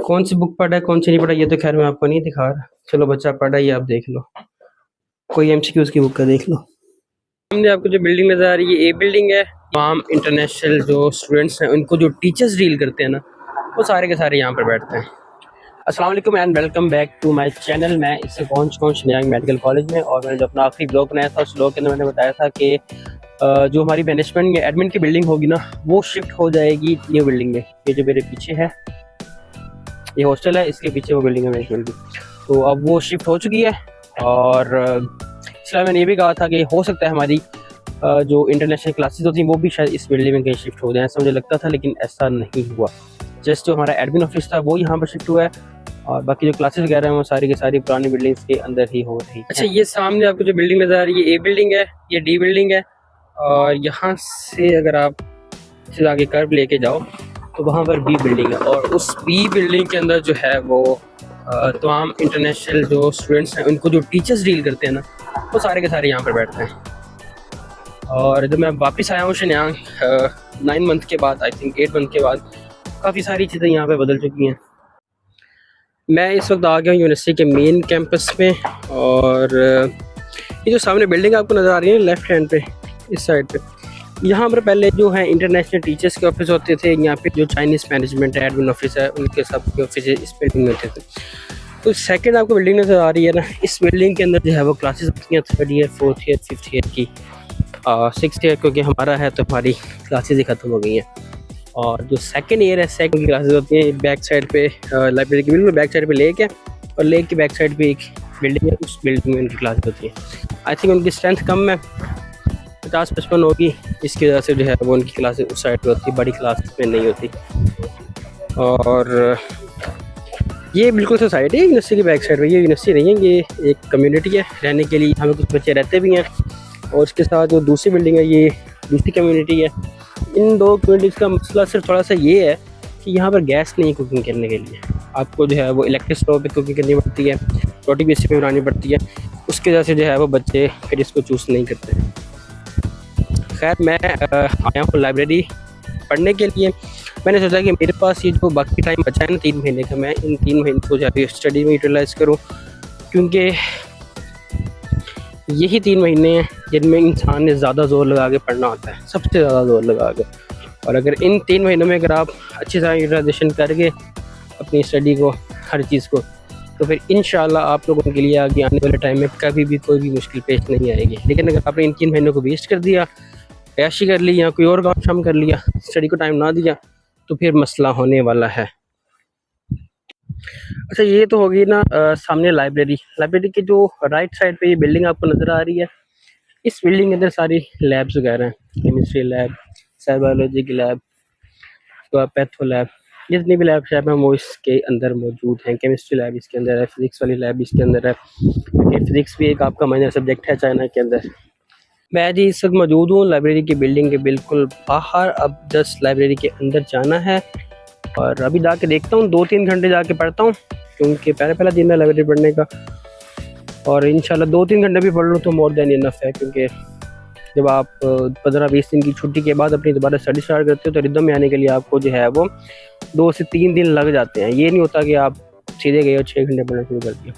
कौन सी बुक पढ़ा है कौन सी नहीं पढ़ा ये तो खैर मैं आपको नहीं दिखा रहा। चलो बच्चा पढ़ा ये आप देख लो, कोई एमसीक्यूज की बुक का देख लो। सामने आपको जो बिल्डिंग नजर आ रही है ये बिल्डिंग है। तमाम इंटरनेशनल जो स्टूडेंट्स हैं उनको जो टीचर्स डील करते हैं ना वो सारे के सारे यहाँ पर बैठते हैं। अस्सलाम वालेकुम and welcome back to my channel. मैं इससे पहुँच नयांग मेडिकल कॉलेज में, और मैंने जो अपना आखिरी ब्लॉग बनाया था उस ब्लॉग के अंदर मैंने बताया था कि जो हमारी मैनेजमेंट या एडमिन की बिल्डिंग होगी ना वो शिफ्ट हो जाएगी न्यू बिल्डिंग में। ये जो मेरे पीछे है ये हॉस्टल है, इसके पीछे वो बिल्डिंग है मैनेजमेंट की, तो अब वो शिफ्ट हो चुकी है। और इसलिए मैंने ये भी कहा था कि हो सकता है हमारी जो इंटरनेशनल क्लासेस होती हैं वो भी शायद इस बिल्डिंग में कहीं शिफ्ट हो जाए, ऐसा मुझे लगता था, लेकिन ऐसा नहीं हुआ। जस्ट जो हमारा एडमिन ऑफिस था वो यहाँ पर शिफ्ट हुआ है और बाकी जो क्लासेस वगैरह हैं वो सारी की सारी पुरानी बिल्डिंग्स के अंदर ही हो रही है। अच्छा, ये सामने आपको जो बिल्डिंग नजर आ रही है ए बिल्डिंग है, ये डी बिल्डिंग है, और यहाँ से अगर आप सीधा आगे कर्व लेके जाओ तो वहाँ पर बी बिल्डिंग है, और उस बी बिल्डिंग के अंदर जो है वो तमाम इंटरनेशनल जो स्टूडेंट्स हैं उनको जो टीचर्स डील करते हैं ना वो सारे के सारे यहाँ पर बैठते हैं। और जब मैं वापस आया हूँ शन्यांग 9 मंथ के बाद, आई थिंक 8 मंथ के बाद, काफ़ी सारी चीज़ें यहाँ पे बदल चुकी हैं। मैं इस वक्त आ गया हूँ यूनिवर्सिटी के मेन कैंपस में, और ये जो सामने बिल्डिंग आपको नज़र आ रही है लेफ़्ट हैंड पे इस साइड पे, यहाँ पर पहले जो है इंटरनेशनल टीचर्स के ऑफिस होते थे। यहाँ पे जो चाइनीज़ मैनेजमेंट है, एडमिन ऑफिस है, उनके सब के ऑफिस इस बिल्डिंग में होते थे। तो सेकंड आपको बिल्डिंग नज़र आ रही है ना, इस बिल्डिंग के अंदर जो है वो क्लासेस होती हैं 3rd year 4th year 5th year की, 6th ईयर क्योंकि हमारा है तो हमारी क्लासेस ही ख़त्म हो गई हैं। और जो सेकंड ईयर है सेकंड की क्लासेस होती हैं बैक साइड पे, लाइब्रेरी की बिल्कुल बैक साइड पे लेक है, और लेक की बैक साइड पे एक बिल्डिंग है, उस बिल्डिंग में उनकी क्लासेस होती हैं। आई थिंक उनकी स्ट्रेंथ कम है, 50-55 होगी, इसकी वजह से जो है वो उनकी क्लासेस उस साइड पे होती है, बड़ी क्लास में नहीं होती। और ये बिल्कुल सोसाइटी है यूनिवर्सिटी की बैक साइड पे, ये यूनिवर्सिटी नहीं है, ये एक कम्युनिटी है रहने के लिए, यहाँ पे कुछ बच्चे रहते भी हैं। और उसके साथ जो दूसरी बिल्डिंग है ये दूसरी कम्युनिटी है। इन दो कम्युनिटीज़ का मसला सिर्फ थोड़ा सा ये है कि यहाँ पर गैस नहीं कुकिंग करने के लिए, आपको जो है वो इलेक्ट्रिक स्टोव पे कुकिंग करनी पड़ती है, रोटी भी इसी पे बनानी पड़ती है, उसकी वजह से जो है वो बच्चे फिर इसको चूज़ नहीं करते। खैर मैं आया हूँ लाइब्रेरी पढ़ने के लिए। मैंने सोचा कि मेरे पास ये जो बाकी टाइम बचा है ना 3 महीने का, मैं इन 3 महीने को जो है स्टडी में यूटिलाइज़ करूँ, क्योंकि यही 3 महीने हैं जिनमें इंसान ने ज़्यादा ज़ोर लगा के पढ़ना होता है, सबसे ज़्यादा ज़ोर लगा के। और अगर इन 3 महीनों में अगर आप अच्छी तरह यूटिलाइजेशन करके अपनी स्टडी को, हर चीज़ को, तो फिर इंशाल्लाह आप लोगों के लिए आगे आने वाले टाइम में कभी भी कोई भी मुश्किल पेश नहीं आएगी। लेकिन अगर आपने इन 3 महीनों को वेस्ट कर दिया, ऐशी कर ली या कोई और काम शाम कर लिया, स्टडी को टाइम ना दिया, तो फिर मसला होने वाला है। अच्छा, ये तो होगी ना सामने लाइब्रेरी के जो राइट साइड पे ये बिल्डिंग आपको नज़र आ रही है, इस बिल्डिंग के अंदर सारी लैब्स वगैरह हैं, केमिस्ट्री लैब, सेल बायोलॉजी की लैब, पैथो लैब, जितनी भी लैब शैब हैं वो इसके अंदर मौजूद हैं। केमिस्ट्री लैब इसके अंदर है, फिज़िक्स वाली लैब इसके अंदर है, क्योंकि फिज़िक्स भी एक आपका माइनर सब्जेक्ट है चाइना के अंदर। मैं जी इस वक्त मौजूद हूँ लाइब्रेरी की बिल्डिंग के बिल्कुल बाहर। अब जस्ट लाइब्रेरी के अंदर जाना है और अभी जाके देखता हूँ, 2-3 घंटे जाके पढ़ता हूँ, क्योंकि पहला दिन है लाइब्रेरी पढ़ने का, और इंशाल्लाह 2-3 घंटे भी पढ़ लूँ तो मोर देन इनफ है। क्योंकि जब आप 15-20 दिन की छुट्टी के बाद अपनी दोबारा स्टडी स्टार्ट करते हो तो रिदम में आने के लिए आपको जो है वो 2 से 3 दिन लग जाते हैं। ये नहीं होता कि आप सीधे गए और 6 घंटे पढ़ना शुरू कर दिया।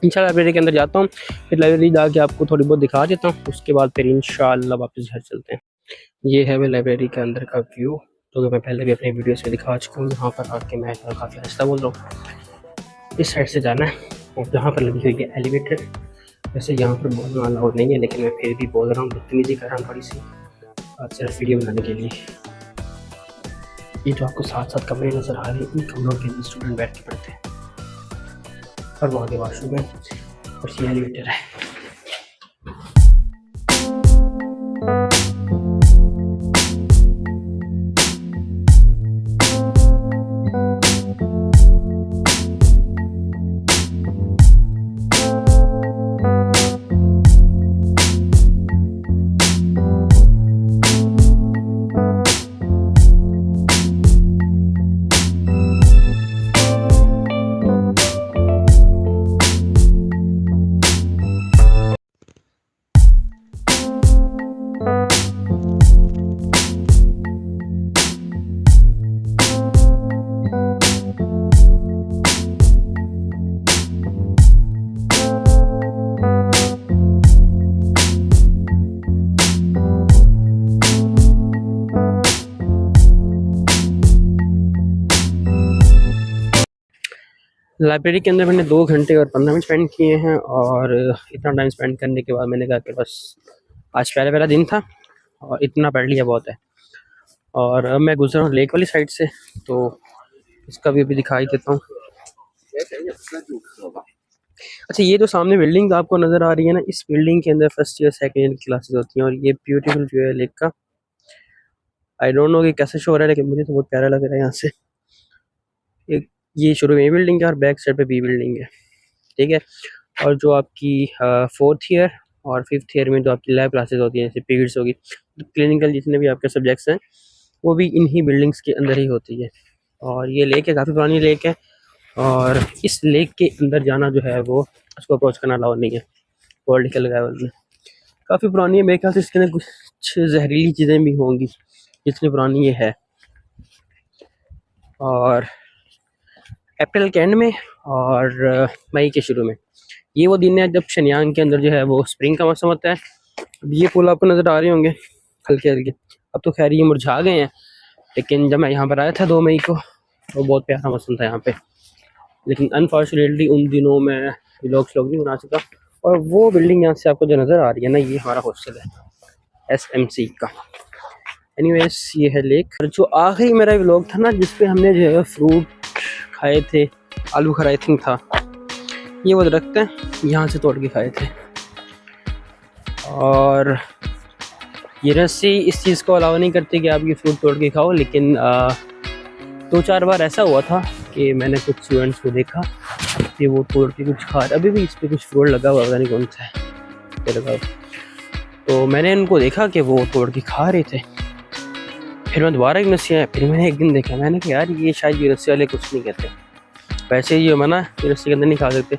इंशाल्लाह लाइब्रेरी के अंदर जाता हूँ, फिर लाइब्रेरी जाके आपको थोड़ी बहुत दिखा देता हूँ, उसके बाद फिर इंशाल्लाह वापस घर चलते हैं। ये है मैं लाइब्रेरी के अंदर का व्यू, तो मैं पहले भी अपनी वीडियोस में दिखा चुका हूँ। यहाँ पर आके मैं काफ़ी आहिस्ता बोल रहा हूँ, इस साइड से जाना है, और जहाँ पर लगी हुई है एलिवेटर। वैसे यहाँ पर बोलना अलाउड नहीं है, लेकिन मैं फिर भी बोल रहा हूँ, बदतमीजी कर रहा हूँ थोड़ी सी, और सिर्फ वीडियो बनाने के लिए। ये जो आपको साथ साथ कमरे नज़र आ रहे हैं, इन कमरों के अंदर स्टूडेंट बैठ के पढ़ते हैं, और वहाँ के वॉशरूम है, और ये एलिवेटर है। लाइब्रेरी के अंदर मैंने 2 घंटे और 15 मिनट स्पेंड किए हैं, और इतना टाइम स्पेंड करने के बाद मैंने कहा कि बस आज पहला दिन था और इतना पढ़ लिया बहुत है। और अब मैं गुजर रहा हूँ लेक वाली साइड से, तो इसका भी अभी दिखाई देता हूँ। अच्छा, ये जो सामने बिल्डिंग आपको नज़र आ रही है ना, इस बिल्डिंग के अंदर फर्स्ट ईयर सेकेंड ईयर की क्लासेस होती हैं, और ये ब्यूटीफुल व्यू है लेक का। आई डोंट नो कि कैसे शो हो रहा है, लेकिन मुझे तो बहुत प्यारा लग रहा है यहाँ से। एक ये शुरू में बिल्डिंग है और बैक साइड पे बी बिल्डिंग है, ठीक है। और जो आपकी 4th ईयर और 5th ईयर में जो आपकी लैब क्लासेस होती हैं, जैसे पीरियड्स होगी, क्लिनिकल जितने भी आपके सब्जेक्ट्स हैं, वो भी इन्हीं बिल्डिंग्स के अंदर ही होती है। और ये लेक है, काफ़ी पुरानी लेक है, और इस लेक के अंदर जाना जो है वो उसको अप्रोच करना अलाउ नहीं है पॉलिटिकल लेवल में। काफ़ी पुरानी है, मेरे ख्याल से इसके अंदर कुछ जहरीली चीज़ें भी होंगी जितनी पुरानी ये है। और अप्रैल के एंड में और मई के शुरू में ये वो दिन है जब शनियांग के अंदर जो है वो स्प्रिंग का मौसम होता है। अब ये फूल आपको नज़र आ रहे होंगे हल्के हल्के, अब तो खैर ये मुरझा गए हैं, लेकिन जब मैं यहाँ पर आया था 2 मई को तो बहुत प्यारा मौसम था यहाँ पे। लेकिन अनफॉर्चुनेटली उन दिनों में व्लॉग नहीं बना सका। और वो बिल्डिंग यहाँ से आपको जो नज़र आ रही है ना, ये हमारा हॉस्टल है SMC का। एनीवेज, ये है लेक। और जो आखिरी मेरा व्लॉग था ना, जिसपे हमने जो है फ्रूट खाए थे, आलू खराई थिंक था, ये वो दरख्त है, यहाँ से तोड़ के खाए थे। और ये रस्सी इस चीज़ को अलाउ नहीं करती कि आप ये फ्रूट तोड़ के खाओ, लेकिन 2-4 बार ऐसा हुआ था कि मैंने कुछ स्टूडेंट्स को देखा कि वो तोड़ के कुछ खा रहे। अभी भी इस पर कुछ फ्रूट लगा हुआ, पता नहीं कौन सा है लगा। तो मैंने उनको देखा कि वो तोड़ के खा रहे थे। फिर मैं दोबारा एक रस्सी आया, फिर मैंने एक दिन देखा, मैंने कहा यार ये शायद ये रस्सी वाले कुछ नहीं कहते, वैसे ये मना ये रस्सी के अंदर नहीं खा सकते।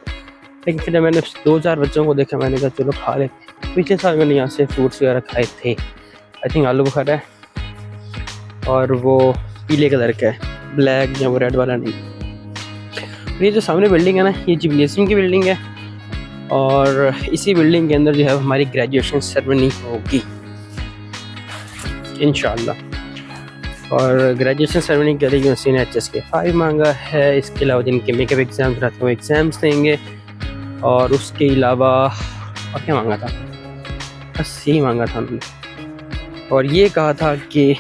लेकिन फिर मैंने 2-4 बच्चों को देखा, मैंने कहा चलो खा लेते। पिछले साल मैंने यहाँ से फ्रूट्स वगैरह खाए थे, आई थिंक आलू बुखारा है, और वो पीले कलर का है, ब्लैक या वो रेड वाला नहीं। ये जो सामने बिल्डिंग है ना, ये जिम्नेशियम की बिल्डिंग है, और इसी बिल्डिंग के अंदर जो है हमारी ग्रेजुएशन सेरेमनी होगी इंशाल्लाह। और ग्रेजुएशन सेरेमनी के लिए यूनिवर्सिटी ने HSK 5 मांगा है। इसके अलावा जिनके मेकअप एग्ज़ाम्स रहते हैं वो एग्ज़ाम्स देंगे, और उसके अलावा और क्या मांगा था, बस यही मांगा था उन्होंने। और ये कहा था कि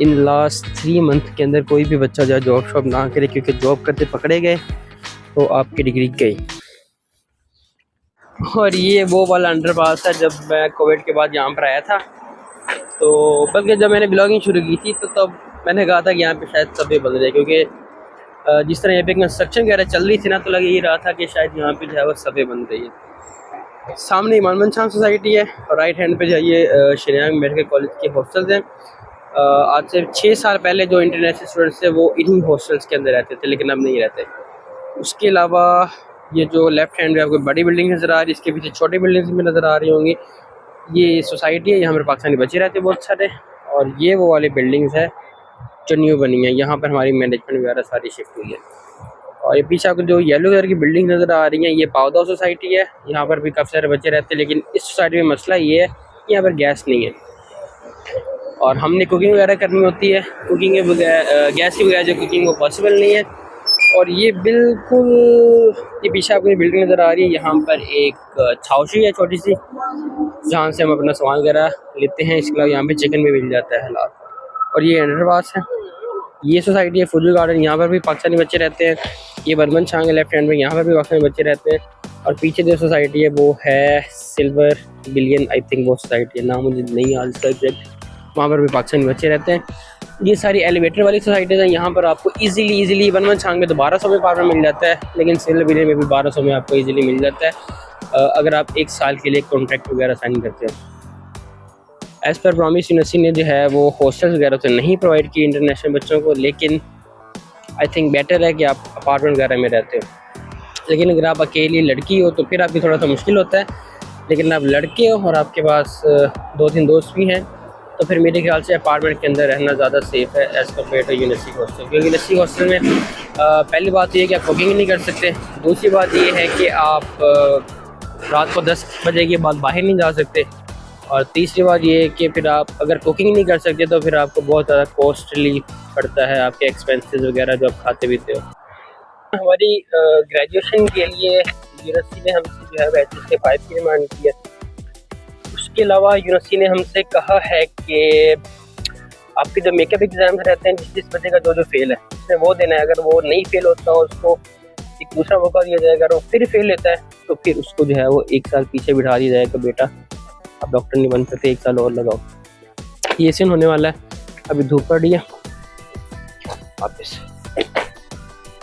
इन लास्ट 3 मंथ के अंदर कोई भी बच्चा जो जॉब शॉप ना करे, क्योंकि जॉब करते पकड़े गए तो आपकी डिग्री गई। और ये वो वाला अंडरपास है, जब मैं कोविड के बाद यहाँ पर आया था, तो बल्कि जब मैंने ब्लॉगिंग शुरू की थी तो तब मैंने कहा था कि यहाँ पे शायद सबे बन जाए, क्योंकि जिस तरह यहाँ पे कंस्ट्रक्शन वगैरह चल रही थी ना, तो लग ही रहा था कि शायद यहाँ पे जो है वो सबे बन रही है। सामने इमाम शाह सोसाइटी है, और राइट हैंड पे जाइए शनियांग मेडिकल कॉलेज के हॉस्टल्स हैं। आज से 6 साल पहले जो इंटरनेशनल स्टूडेंट्स थे वो इन्हीं हॉस्टल्स के अंदर रहते थे, लेकिन अब नहीं रहते। उसके अलावा ये जो लेफ्ट हैंड में आपको बड़ी बिल्डिंग नज़र आ रही है, इसके पीछे छोटी बिल्डिंग्स भी नज़र आ रही होंगी, ये सोसाइटी है, यहाँ पर पाकिस्तानी बच्चे रहते हैं बहुत सारे। और ये वो वाली बिल्डिंग्स है जो न्यू बनी है, यहाँ पर हमारी मैनेजमेंट वगैरह सारी शिफ्ट हुई है। और ये पीछे आपको जो येलो कलर की बिल्डिंग नज़र आ रही है, ये पावदा सोसाइटी है, यहाँ पर भी काफ़ी सारे बच्चे रहते हैं। लेकिन इस सोसाइटी में मसला ये है कि यहाँ पर गैस नहीं है, और हमने कुकिंग वगैरह करनी होती है, कुकिंग के बगैर गैस के बगैर जो कुकिंग वो पॉसिबल नहीं है। और ये बिल्कुल ये पीछे आपको बिल्डिंग नज़र आ रही है, यहाँ पर एक छावशी है छोटी सी, जहाँ से हम अपना सामान वगैरह लेते हैं। इसके अलावा यहाँ पे चिकन भी मिल जाता है हलाल। और ये अंडरपास है, ये सोसाइटी है फुजू गार्डन, यहाँ पर भी पाकिस्तानी बच्चे रहते हैं। ये बर्मन शांग है लेफ्ट हैंड में, यहाँ पर भी पाकिस्तानी बच्चे रहते हैं। और पीछे जो सोसाइटी है वो है सिल्वर बिलियन, आई थिंक वो सोसाइटी है, नाम मुझे नहीं याद इसका एग्जैक्ट, वहाँ पर भी पाकिस्तानी बच्चे रहते हैं। ये सारी एलिवेटर वाली सोसाइटीज़ हैं, यहाँ पर आपको इजीली बर्मन शांग में तो 1200 में अपार्टमेंट मिल जाता है, लेकिन सिल्वर बिलियन में भी 1200 में आपको इजीली मिल जाता है अगर आप 1 साल के लिए कॉन्ट्रैक्ट वगैरह साइन करते हो। एज़ पर प्रॉमिस यूनिवर्सिटी ने जो है वो हॉस्टल्स वगैरह तो नहीं प्रोवाइड की इंटरनेशनल बच्चों को, लेकिन आई थिंक बेटर है कि आप अपार्टमेंट वगैरह में रहते हो। लेकिन अगर आप अकेली लड़की हो तो फिर आपकी थोड़ा सा मुश्किल होता है, लेकिन आप लड़के हो और आपके पास 2-3 दोस्त भी हैं, तो फिर मेरे ख्याल से अपार्टमेंट के अंदर रहना ज़्यादा सेफ़ है as compare to university hostel. क्योंकि यूनिवर्सिटी हॉस्टल में पहली बात ये है कि आप कुकिंग नहीं कर सकते, दूसरी बात ये है कि आप रात को 10 बजे के बाद बाहर नहीं जा सकते, और तीसरी बात ये है कि फिर आप अगर कुकिंग नहीं कर सकते तो फिर आपको बहुत ज़्यादा कॉस्टली पड़ता है, आपके एक्सपेंसेस वगैरह जो आप खाते पीते हो। हमारी ग्रेजुएशन के लिए यूनिवर्सिटी ने हमसे जो है HSK 5 की डिमांड की है। उसके अलावा यूनिवर्सिटी ने हमसे कहा है कि आपके जो मेकअप एग्जाम रहते हैं, जिस बच्चे का जो फेल है उसने वो देना है। अगर वो नहीं फेल होता हो उसको एक दूसरा मौका दिया जाएगा। अगर वो फिर फेल लेता है तो फिर उसको जो है वो 1 साल पीछे बिठा दिया जाएगा, बेटा आप डॉक्टर नहीं बन सकते, 1 साल और लगाओ। ये सीन होने वाला है। अभी धूप पड़ रही है वापस।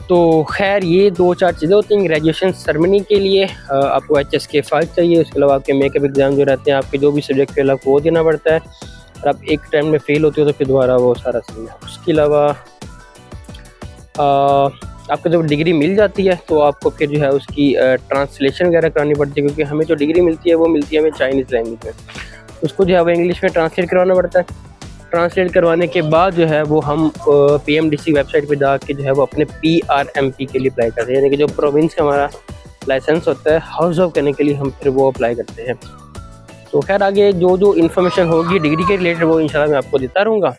तो खैर ये 2-4 चीज़ें होती हैं ग्रेजुएशन सेरेमनी के लिए। आपको HSK 5 चाहिए। उसके अलावा आपके मेकअप एग्जाम जो रहते हैं, आपके जो भी सब्जेक्ट फेल आपको वो देना पड़ता है। और आप एक टाइम में फेल होते हो तो फिर दोबारा वो सारा सीन है। उसके अलावा आपको जब डिग्री मिल जाती है तो आपको फिर जो है उसकी ट्रांसलेशन वगैरह करानी पड़ती है, क्योंकि हमें जो डिग्री मिलती है वो मिलती है हमें चाइनीज़ लैंग्वेज में। उसको जो है वो इंग्लिश में ट्रांसलेट करवाना पड़ता है। ट्रांसलेट करवाने के बाद जो है वो हम PMDC वेबसाइट पे जाके जो है वो अपने PRMP के लिए अप्लाई करते हैं, यानी कि जो प्रोविंस का हमारा लाइसेंस होता है हाउस ऑफ करने के लिए, हम फिर वो अप्लाई करते हैं। तो खैर आगे जो इन्फॉर्मेशन होगी डिग्री के रिलेटेड वो इंशाल्लाह मैं आपको देता रहूँगा।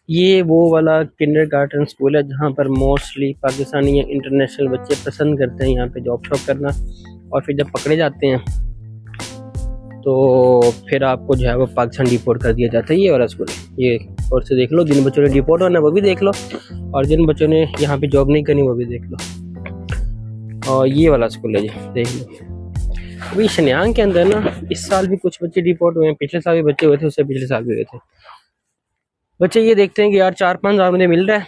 ये वो वाला किंडरगार्टन स्कूल है जहाँ पर मोस्टली पाकिस्तानी या इंटरनेशनल बच्चे पसंद करते हैं यहाँ पे जॉब शॉप करना, और फिर जब पकड़े जाते हैं तो फिर आपको जो है वो पाकिस्तान डिपोर्ट कर दिया जाता है। ये वाला स्कूल है, ये और से देख लो। जिन बच्चों ने डिपोर्ट होना है वो भी देख लो, और जिन बच्चों ने यहाँ पे जॉब नहीं करनी वो भी देख लो। और ये वाला स्कूल है जी, देख लो। अभी शनियांग के अंदर ना इस साल भी कुछ बच्चे डिपोर्ट हुए हैं, पिछले साल भी बच्चे हुए थे, उससे पिछले साल भी हुए थे बच्चे। ये देखते हैं कि यार 4-5 हज़ार मुझे मिल रहा है,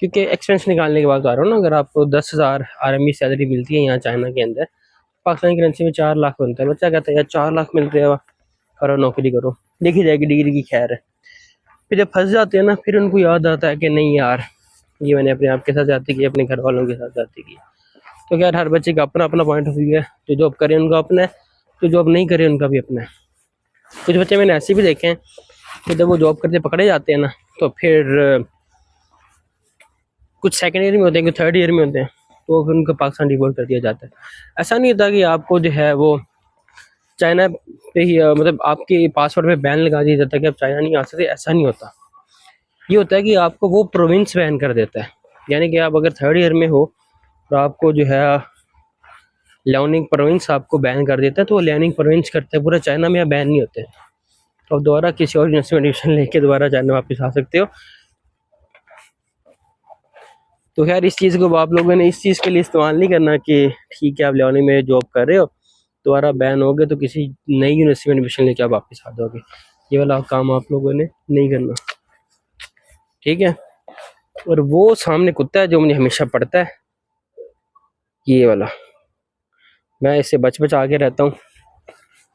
क्योंकि एक्सपेंस निकालने के बाद आ रहा हूँ ना, अगर आपको 10,000 RMB सैलरी मिलती है यहाँ चाइना के अंदर, पाकिस्तानी करेंसी में 4 लाख बनता है। बच्चा कहता है यार 4 लाख मिल रहे हैं, करो नौकरी करो, देखी जाएगी डिग्री की खैर है। फिर जब फंस जाते हैं ना फिर उनको याद आता है कि नहीं यार ये मैंने अपने आप के साथ जाती की, अपने घर वालों के साथ जाती की। तो यार हर बच्चे का अपना अपना पॉइंट ऑफ व्यू है। जो जॉब करे उनका अपना है, तो जॉब नहीं करे उनका भी अपना है। कुछ बच्चे मैंने ऐसे भी देखे हैं कि जब वो जॉब करते पकड़े जाते हैं ना तो फिर कुछ सेकेंड ईयर में होते हैं, कुछ थर्ड ईयर में होते हैं, तो फिर उनको पाकिस्तान डिपोर्ट कर दिया जाता है। ऐसा नहीं होता कि आपको जो है वो चाइना पे ही मतलब आपके पासपोर्ट पे बैन लगा दिया जाता है कि आप चाइना नहीं आ सकते, ऐसा नहीं होता। ये होता है कि आपको वो प्रोविंस बैन कर देता है, यानी कि आप अगर थर्ड ईयर में हो तो आपको जो है लियाओनिंग प्रोविंस आपको बैन कर देता है, तो वो लियाओनिंग प्रोविंस करता है। पूरा चाइना में आप बैन नहीं होते, तो आप दोबारा किसी और यूनिवर्सिटी में एडमिशन लेके दोबारा चाइना वापस आ सकते हो। तो खैर इस चीज़ को आप लोगों ने इस चीज़ के लिए इस्तेमाल नहीं करना कि ठीक है आप लियाओनिंग में जॉब कर रहे हो, दोबारा बैन हो गए तो किसी नई यूनिवर्सिटी में एडमिशन लेके आप वापस आ जाओगे। ये वाला काम आप लोगों ने नहीं करना, ठीक है। और वो सामने कुत्ता है जो मुझे हमेशा पड़ता है, ये वाला, मैं इससे बच आगे रहता हूँ।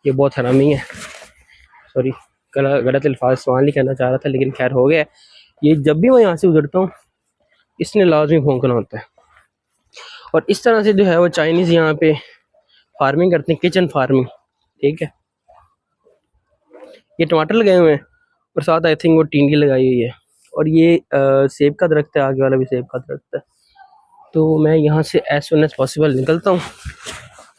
ये बहुत हरामी है, सॉरी गलत अल्फाज इस्तेमाल नहीं करना चाह रहा था, लेकिन खैर हो गया। ये जब भी मैं यहाँ से गुजरता हूँ इसने लाजमी भौंकना होता है। और इस तरह से जो है वो चाइनीज़ यहाँ पे फार्मिंग करते हैं, किचन फार्मिंग, ठीक है। ये टमाटर लगाए हुए हैं और साथ आई थिंक वो टींगी लगाई हुई है, और ये सेब का दरख्त है, आगे वाला भी सेब का दरख्त है। तो मैं यहाँ से एज सुन एज पॉसिबल निकलता हूँ,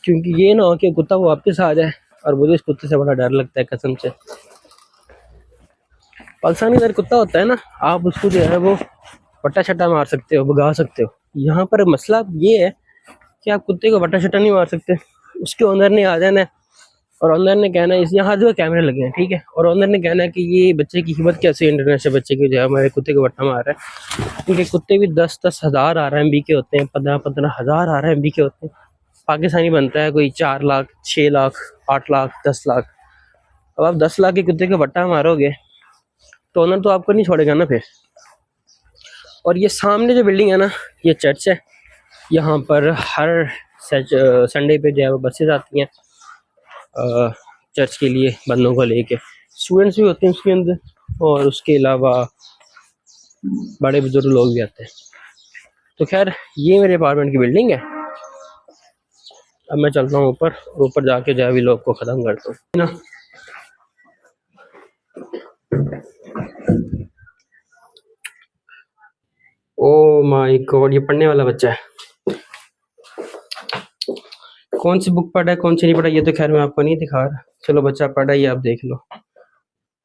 क्योंकि ये ना हो कि कुत्ता वो वापस आ जाए, और मुझे इस कुत्ते से बड़ा डर लगता है कसम से। पाकिस्तानी इधर कुत्ता होता है ना, आप उसको जो है वो बट्टा छट्टा मार सकते हो, भगा सकते हो। यहाँ पर मसला ये है कि आप कुत्ते को बट्टा छट्टा नहीं मार सकते। उसके ओनर ने आ जाना है, और ओनर ने कहना है, इस यहाँ हर जगह कैमरे लगे हैं, ठीक है, और ओनर ने कहना है कि ये बच्चे की हिम्मत कैसे, इंटरनेशनल बच्चे की जो है हमारे कुत्ते को बट्टा मार रहा है। क्योंकि कुत्ते भी 10-10 हज़ार RMB के होते हैं, 15-15 हज़ार RMB के होते हैं। पाकिस्तानी बनता है कोई 4 लाख, 6 लाख, 8 लाख, 10 लाख। अब आप 10 लाख के कुत्ते को बट्टा मारोगे तो ओनर तो आपको नहीं छोड़ेगा ना फिर। और ये सामने जो बिल्डिंग है ना, ये चर्च है। यहाँ पर हर संडे पे जो है वो बसेज आती हैं चर्च के लिए बंदों को लेके। स्टूडेंट्स भी होते हैं उसके अंदर, और उसके अलावा बड़े बुजुर्ग लोग भी आते हैं। तो खैर ये मेरे अपार्टमेंट की बिल्डिंग है। अब मैं चलता हूँ ऊपर, और ऊपर जाके जो है व्लॉग को ख़त्म करता हूँ ना। ओ माय गॉड, ये पढ़ने वाला बच्चा है। कौन सी बुक पढ़ा है कौन सी नहीं पढ़ा ये तो खैर मैं आपको नहीं दिखा रहा। चलो बच्चा पढ़ा ही आप देख लो,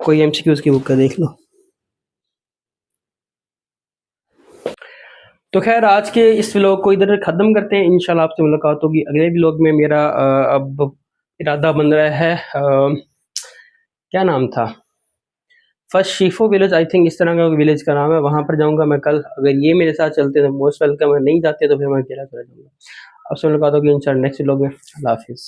कोई MCQs की बुक का देख लो। तो खैर आज के इस व्लॉग को इधर ख़त्म करते हैं। इंशाल्लाह आपसे मुलाकात होगी अगले व्लॉग में। मेरा अब इरादा बन रहा है क्या नाम था, फर्स्ट शीफो विलेज, आई थिंक इस तरह का विलेज का नाम है, वहाँ पर जाऊँगा मैं कल। अगर ये मेरे साथ चलते हैं तो मोस्ट वेलकम है, नहीं जाते तो फिर मैं अकेला चला जाऊँगा। आपसे मुलाकात होगी इंशाल्लाह नेक्स्ट व्लॉग में। अल्लाह हाफिज़।